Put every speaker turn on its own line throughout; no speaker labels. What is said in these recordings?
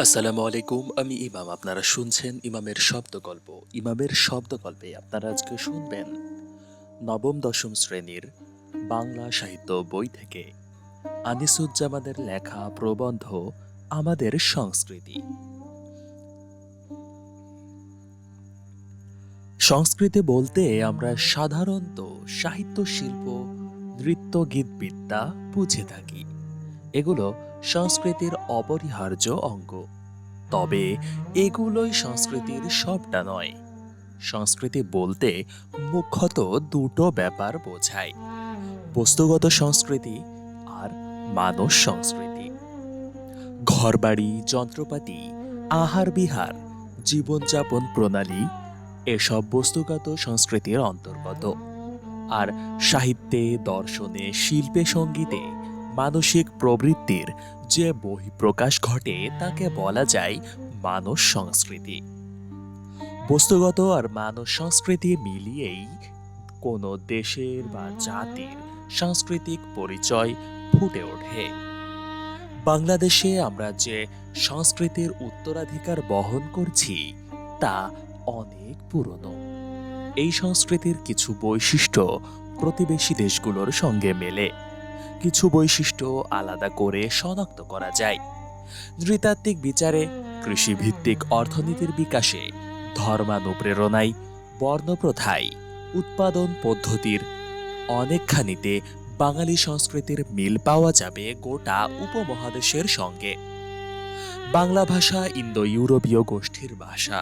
আসসালামু আলাইকুম। আমি ইমাম। আপনারা শুনছেন ইমামের শব্দগল্প। ইমামের শব্দগল্পে আপনারা আজকে শুনবেন নবম দশম শ্রেণীর বাংলা সাহিত্য বই থেকে আনিসুজ্জামানের লেখা প্রবন্ধ আমাদের সংস্কৃতি। সংস্কৃতি বলতে আমরা সাধারণত সাহিত্য, শিল্প, নৃত্য, গীতবিদ্যা বুঝে থাকি। এগুলো সংস্কৃতির অপরিহার্য অঙ্গ। তবে এগুলোই সংস্কৃতির সবটা নয়। সংস্কৃতি বলতে মুখ্যত দুটো ব্যাপার বোঝায়: বস্তুগত সংস্কৃতি আর মানস সংস্কৃতি। ঘরবাড়ি, যন্ত্রপাতি, আহার বিহার, জীবনযাপন প্রণালী এসব বস্তুগত সংস্কৃতির অন্তর্গত। আর সাহিত্যে, দর্শনে, শিল্পে, সঙ্গীতে মানসিক প্রবৃত্তির যে বহিঃপ্রকাশ ঘটে তাকে বলা যায় মানস সংস্কৃতি। বস্তুগত আর মানস সংস্কৃতি মিলিয়েই কোনো দেশের বা জাতির সাংস্কৃতিক পরিচয় ফুটে ওঠে। বাংলাদেশে আমরা যে সংস্কৃতির উত্তরাধিকার বহন করছি তা অনেক পুরনো। এই সংস্কৃতির কিছু বৈশিষ্ট্য প্রতিবেশী দেশগুলোর সঙ্গে মেলে, কিছু বৈশিষ্ট্য আলাদা করে শনাক্ত করা যায়। নৃতাত্ত্বিক বিচারে, কৃষিভিত্তিক অর্থনীতির বিকাশে, ধর্মানুপ্রেরণায়, বর্ণপ্রথায়, উৎপাদন পদ্ধতির অনেকখানিতে বাঙালি সংস্কৃতির মিল পাওয়া যাবে গোটা উপমহাদেশের সঙ্গে। বাংলা ভাষা ইন্দো ইউরোপীয় গোষ্ঠীর ভাষা।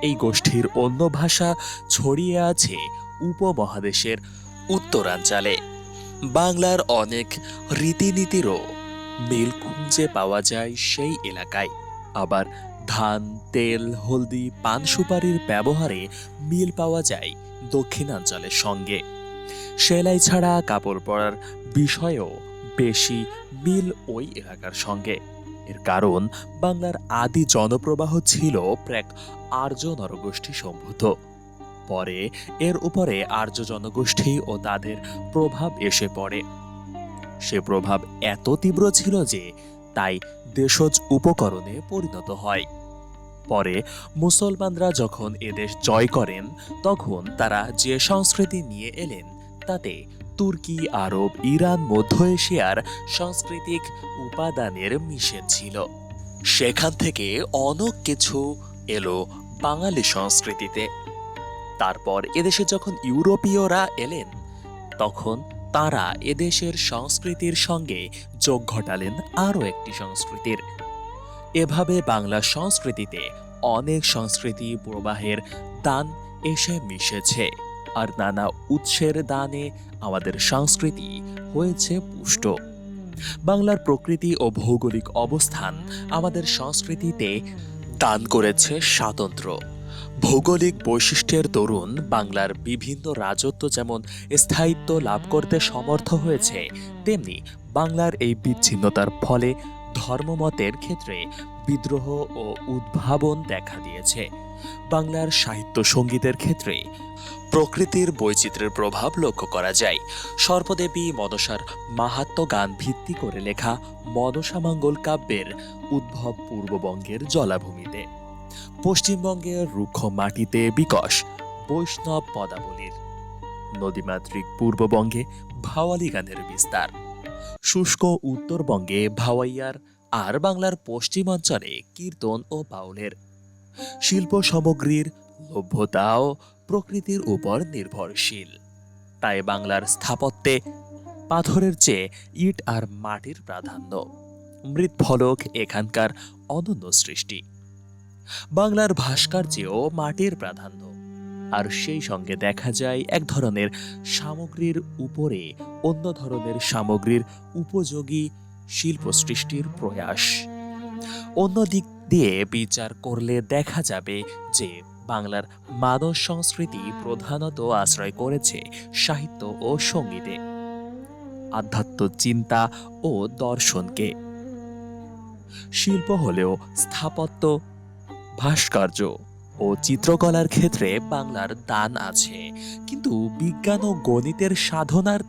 এই গোষ্ঠীর অন্য ভাষা ছড়িয়ে আছে উপমহাদেশের উত্তরাঞ্চলে। বাংলার অনেক রীতিনীতিরও মিল খুঁজে পাওয়া যায় সেই এলাকায়। আবার ধান, তেল, হলদি, পান সুপারির ব্যবহারে মিল পাওয়া যায় দক্ষিণাঞ্চলের সঙ্গে। সেলাই ছাড়া কাপড় পরার বিষয়েও বেশি মিল ওই এলাকার সঙ্গে। এর কারণ বাংলার আদি জনপ্রবাহ ছিল প্রাক আর্য নরগোষ্ঠী সম্ভূত। পরে এর উপরে আর্য জনগোষ্ঠী ও তাদের প্রভাব এসে পড়ে। সে প্রভাব এত তীব্র ছিল যে তাই দেশজ উপকরণে পরিণত হয়। পরে মুসলমানরা যখন এদেশ জয় করেন তখন তারা যে সংস্কৃতি নিয়ে এলেন তাতে তুর্কি, আরব, ইরান, মধ্য এশিয়ার সাংস্কৃতিক উপাদানের মিশেল ছিল। সেখান থেকে অনেক কিছু এলো বাঙালি সংস্কৃতিতে। তারপর এদেশে যখন ইউরোপীয়রা এলেন তখন তারা এদেশের সংস্কৃতির সঙ্গে যোগ ঘটালেন আরও একটি সংস্কৃতির। এভাবে বাংলা সংস্কৃতিতে অনেক সংস্কৃতি প্রবাহের দান এসে মিশেছে, আর নানা উৎসের দানে আমাদের সংস্কৃতি হয়েছে পুষ্ট। বাংলার প্রকৃতি ও ভৌগোলিক অবস্থান আমাদের সংস্কৃতিতে দান করেছে স্বাতন্ত্র্য। ভৌগোলিক বৈশিষ্ট্যের দরুন বাংলার বিভিন্ন রাজত্ব যেমন স্থায়িত্ব লাভ করতে সমর্থ হয়েছে, তেমনি বাংলার এই বিচ্ছিন্নতার ফলে ধর্মমতের ক্ষেত্রে বিদ্রোহ ও উদ্ভাবন দেখা দিয়েছে। বাংলার সাহিত্য সঙ্গীতের ক্ষেত্রে প্রকৃতির বৈচিত্র্যের প্রভাব লক্ষ্য করা যায়। সর্পদেবী মনসার মাহাত্ম্য গান ভিত্তি করে লেখা মনসামঙ্গল কাব্যের উদ্ভব পূর্ববঙ্গের জলাভূমিতে। পশ্চিমবঙ্গের রুক্ষ মাটিতে বিকশ বৈষ্ণব পদাবলীর। নদীমাতৃক পূর্ববঙ্গে ভাওয়ালি গানের বিস্তার। শুষ্ক উত্তরবঙ্গে ভাওয়াইয়ার, আর বাংলার পশ্চিমাঞ্চলে কীর্তন ও বাউলের। শিল্প সামগ্রীর লভ্যতাও প্রকৃতির উপর নির্ভরশীল। তাই বাংলার স্থাপত্যে পাথরের চেয়ে ইট আর মাটির প্রাধান্য। মৃৎফলক এখানকার অনন্য সৃষ্টি। বাংলার ভাস্কর্যেও মাটির প্রাধান্য, আর সেই সঙ্গে দেখা যায় এক ধরনের সামগ্রীর উপরে অন্য ধরনের সামগ্রীর উপযোগী শিল্প সৃষ্টির প্রয়াস। অন্য দিক দিয়ে বিচার করলে দেখা যাবে যে বাংলার মানস সংস্কৃতি প্রধানত আশ্রয় করেছে সাহিত্য ও সঙ্গীতে, আধ্যাত্ম চিন্তা ও দর্শনকে। শিল্প হলেও স্থাপত্য, ভাস্কর্য ও চিত্রকলার ক্ষেত্রে বাংলার দান আছে, কিন্তু বিজ্ঞান ও গণিতের সাধনার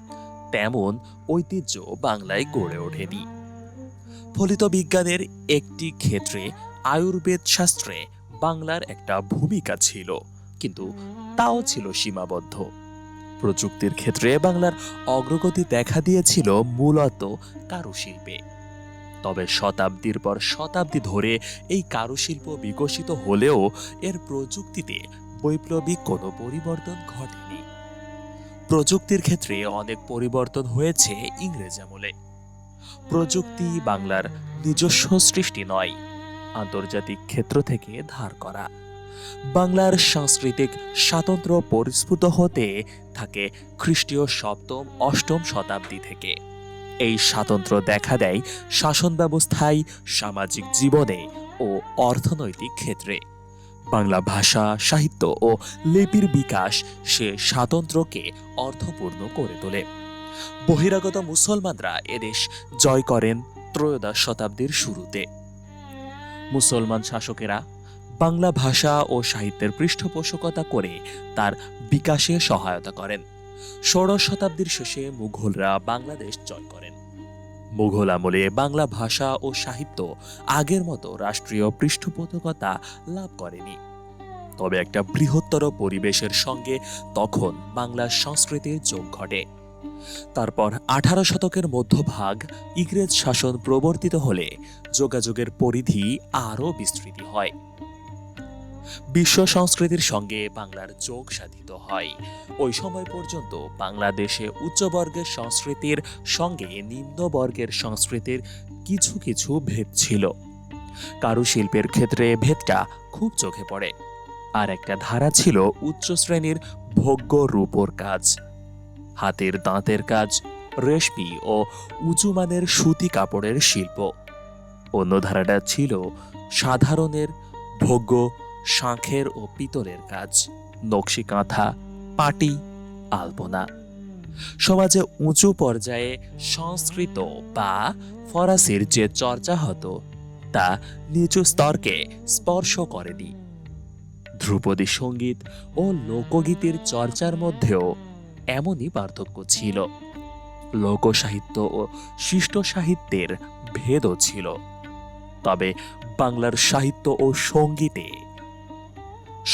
তেমন ঐতিহ্য বাংলায় গড়ে ওঠেনি। ফলিত বিজ্ঞানের একটি ক্ষেত্রে আয়ুর্বেদ শাস্ত্রে বাংলার একটা ভূমিকা ছিল, কিন্তু তাও ছিল সীমাবদ্ধ। প্রযুক্তির ক্ষেত্রে বাংলার অগ্রগতি দেখা দিয়েছিল মূলত কারুশিল্পে। তবে শতাব্দীর পর শতাব্দী ধরে এই কারুশিল্প বিকশিত হলেও এর প্রযুক্তিতে বৈপ্লবিক কোনো পরিবর্তন ঘটেনি। প্রযুক্তির ক্ষেত্রে অনেক পরিবর্তন হয়েছে ইংরেজ আমলে। প্রযুক্তি বাংলার নিজস্ব সৃষ্টি নয়, আন্তর্জাতিক ক্ষেত্র থেকে ধার করা। বাংলার সাংস্কৃতিক স্বাতন্ত্র্য পরিস্ফুট হতে থাকে খ্রিস্টীয় সপ্তম অষ্টম শতাব্দী থেকে। এই স্বাতন্ত্র্য দেখা দেয় শাসন ব্যবস্থায়, সামাজিক জীবনে ও অর্থনৈতিক ক্ষেত্রে। বাংলা ভাষা, সাহিত্য ও লিপির বিকাশ সে স্বাতন্ত্র্যকে অর্থপূর্ণ করে তোলে। বহিরাগত মুসলমানরা এদেশ জয় করেন ত্রয়োদশ শতাব্দীর শুরুতে। মুসলমান শাসকেরা বাংলা ভাষা ও সাহিত্যের পৃষ্ঠপোষকতা করে তার বিকাশে সহায়তা করেন। ষোড়শ শতাব্দীর শেষে মুঘলরা বাংলাদেশ জয় করেন। মুঘল আমলে বাংলা ভাষা ও সাহিত্য আগের মতো রাষ্ট্রীয় পৃষ্ঠপোষকতা লাভ করেনি। তবে একটা বৃহত্তর পরিবেশের সঙ্গে তখন বাংলার সংস্কৃতির যোগ ঘটে। তারপর 18 শতকের মধ্যভাগ ইংরেজ শাসন প্রবর্তিত হলে যোগাযোগের পরিধি আরও বিস্তৃত হয়। বিশ্ব সংস্কৃতির সঙ্গে বাংলার যোগ সাধিত হয়। ওই সময় পর্যন্ত বাংলাদেশে উচ্চবর্গের সংস্কৃতির সঙ্গে নিম্নবর্গের সংস্কৃতির কিছু কিছু ভেদ ছিল। কারুশিল্পের ক্ষেত্রে ভেদটা খুব চোখে পড়ে। আর একটা ধারা ছিল উচ্চ শ্রেণীর ভোগ্য রূপোর কাজ, হাতের দাঁতের কাজ, রেশমি ও উঁচু মানের সুতি কাপড়ের শিল্প। অন্য ধারাটা ছিল সাধারণের ভোগ্য শাঁখের ও পিতলের কাজ, নকশি কাঁথা, পাটি, আলপনা। সমাজে উঁচু পর্যায়ে সংস্কৃত বা ফরাসির যে চর্চা হতো তা নিচু স্তরকে স্পর্শ করেনি। ধ্রুপদী সঙ্গীত ও লোকগীতির চর্চার মধ্যেও এমনই পার্থক্য ছিল। লোকসাহিত্য ও শিষ্ট সাহিত্যের ভেদও ছিল। তবে বাংলার সাহিত্য ও সঙ্গীতে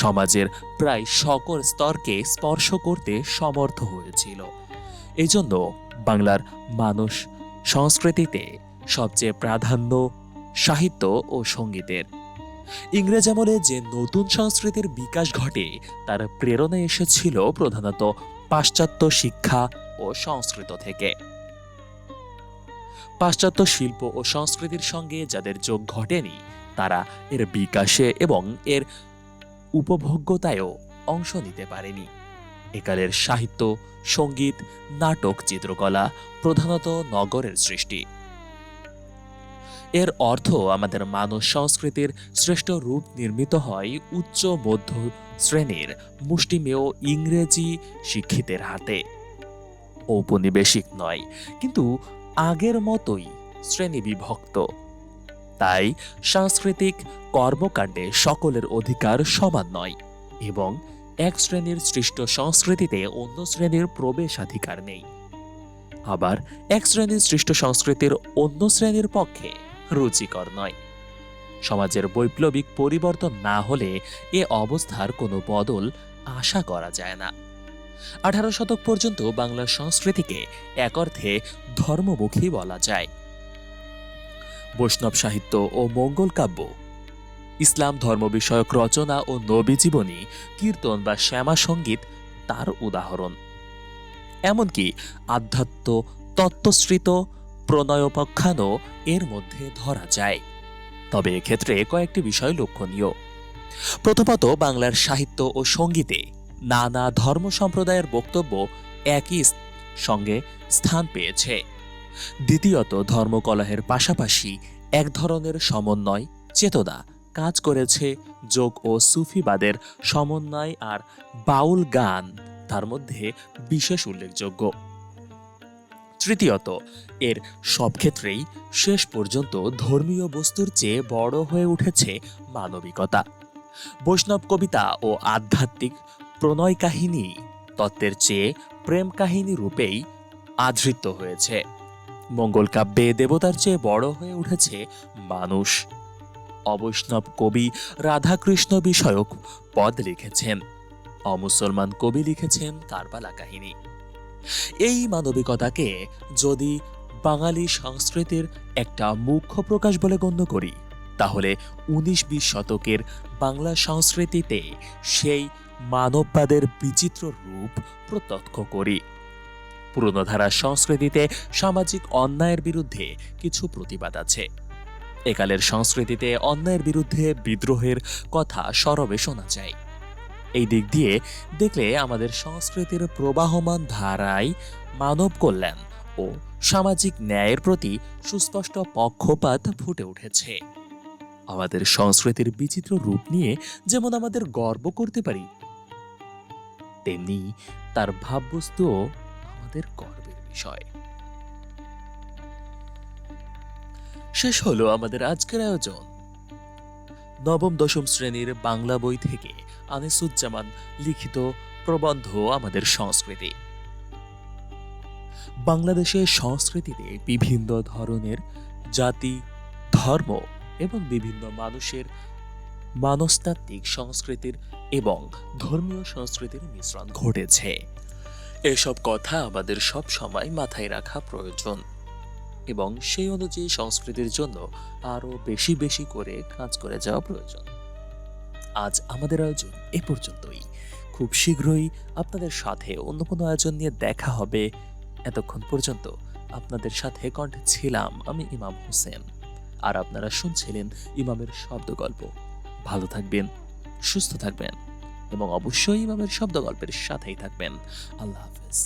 সমাজের প্রায় সকল স্তরকে স্পর্শ করতে সমর্থ হয়েছিল। এজন্য বাংলার মানুষ সংস্কৃতিতে সবচেয়ে প্রাধান্য সাহিত্য ও সঙ্গীতের। ইংরেজ আমলে যে নতুন সংস্কৃতির বিকাশ ঘটে তার প্রেরণা এসেছিল প্রধানত পাশ্চাত্য শিক্ষা ও সংস্কৃত থেকে। পাশ্চাত্য শিল্প ও সংস্কৃতির সঙ্গে যাদের যোগ ঘটেনি তারা এর বিকাশে এবং এর উপভোগ্যতায়ও অংশ নিতে পারেনি। একালের সাহিত্য, সঙ্গীত, নাটক, চিত্রকলা প্রধানত নগরের সৃষ্টি। এর অর্থ আমাদের মানব সংস্কৃতির শ্রেষ্ঠ রূপ নির্মিত হয় উচ্চ মধ্য শ্রেণীর মুষ্টিমেয় ইংরেজি শিক্ষিতের হাতে। ঔপনিবেশিক নয়, কিন্তু আগের মতোই শ্রেণী বিভক্ত। তাই সাংস্কৃতিক কর্মকাণ্ডে সকলের অধিকার সমান নয় এবং এক শ্রেণীর সৃষ্ট সংস্কৃতিতে অন্য শ্রেণীর প্রবেশাধিকার নেই। আবার এক শ্রেণীর সৃষ্ট সংস্কৃতির অন্য শ্রেণীর পক্ষে রুচিকর নয়। সমাজের বৈপ্লবিক পরিবর্তন না হলে এ অবস্থার কোনো বদল আশা করা যায় না। 18 শতক পর্যন্ত বাংলার সংস্কৃতিকে এক অর্থে ধর্মমুখী বলা যায়। বৈষ্ণব সাহিত্য ও মঙ্গল কাব্য, ইসলাম ধর্ম বিষয়ক রচনা ও নবী জীবনী, কীর্তন বা শ্যামা সঙ্গীত তার উদাহরণ। এমনকি আধ্যাত্ম তত্ত্বশ্রিত প্রণয়োপাখ্যানও এর মধ্যে ধরা যায়। তবে এক্ষেত্রে কয়েকটি বিষয় লক্ষণীয়। প্রথমত, বাংলার সাহিত্য ও সঙ্গীতে নানা ধর্ম সম্প্রদায়ের বক্তব্য একই সঙ্গে স্থান পেয়েছে। দ্বিতীয়ত, ধর্মকলহের পাশাপাশি এক ধরনের সমন্বয় চেতনা কাজ করেছে। যোগ ও সুফিবাদের সমন্বয় আর বাউল গান তার মধ্যে বিশেষ উল্লেখযোগ্য। তৃতীয়ত, এর সব ক্ষেত্রেই শেষ পর্যন্ত ধর্মীয় বস্তুর চেয়ে বড় হয়ে উঠেছে মানবিকতা। বৈষ্ণব কবিতা ও আধ্যাত্মিক প্রণয় কাহিনী তত্ত্বের চেয়ে প্রেম কাহিনী রূপেই আধৃত হয়েছে। মঙ্গল কাব্যে দেবতার চেয়ে বড় হয়ে উঠেছে মানুষ। অবৈষ্ণব কবি রাধাকৃষ্ণ বিষয়ক পদ লিখেছেন, অমুসলমান কবি লিখেছেন কারবালা কাহিনী। এই মানবিকতাকে যদি বাঙালি সংস্কৃতির একটা মুখ্য প্রকাশ বলে গণ্য করি, তাহলে 19-20 শতকের বাংলা সংস্কৃতিতে সেই মানববাদের বিচিত্র রূপ প্রত্যক্ষ করি। পুরনো ধারার সংস্কৃতিতে সামাজিক অন্যায়ের বিরুদ্ধে কিছু প্রতিবাদ আছে। একালের সংস্কৃতিতে অন্যায়ের বিরুদ্ধে বিদ্রোহের কথা সরবে শোনা যায়। এই দিক দিয়ে দেখলে আমাদের সংস্কৃতির প্রবাহমান ধারায় মানব কল্যাণ ও সামাজিক ন্যায়ের প্রতি সুস্পষ্ট পক্ষপাত ফুটে উঠেছে। আমাদের সংস্কৃতির বিচিত্র রূপ নিয়ে যেমন আমাদের গর্ব করতে পারি, তেমনি তার ভাববস্তুও আমাদের গর্বের বিষয়। শেষ হলো আমাদের আজকের আয়োজন। নবম দশম শ্রেণীর বাংলা বই থেকে আনিসুজ্জামান লিখিত প্রবন্ধ আমাদের সংস্কৃতি। বাংলাদেশের সংস্কৃতিতে বিভিন্ন ধরনের জাতি, ধর্ম এবং বিভিন্ন মানুষের মনস্তাত্ত্বিক সংস্কৃতির এবং ধর্মীয় সংস্কৃতির মিশ্রণ ঘটেছে। এসব কথা আমাদের সব সময় মাথায় রাখা প্রয়োজন এবং সেই অনুযায়ী সংস্কৃতির জন্য আরো বেশি বেশি করে কাজ করে যাওয়া প্রয়োজন। আজ আমাদের আয়োজন এ পর্যন্তই। খুব শীঘ্রই আপনাদের সাথে অন্য কোনো আয়োজন নিয়ে দেখা হবে। এতক্ষণ পর্যন্ত আপনাদের সাথে কণ্ঠে ছিলাম আমি ইমাম হোসেন, আর আপনারা শুনছিলেন ইমামের শব্দ গল্প। ভালো থাকবেন, সুস্থ থাকবেন এবং অবশ্যই ইমামের শব্দ গল্পের সাথেই থাকবেন। আল্লাহ হাফেজ।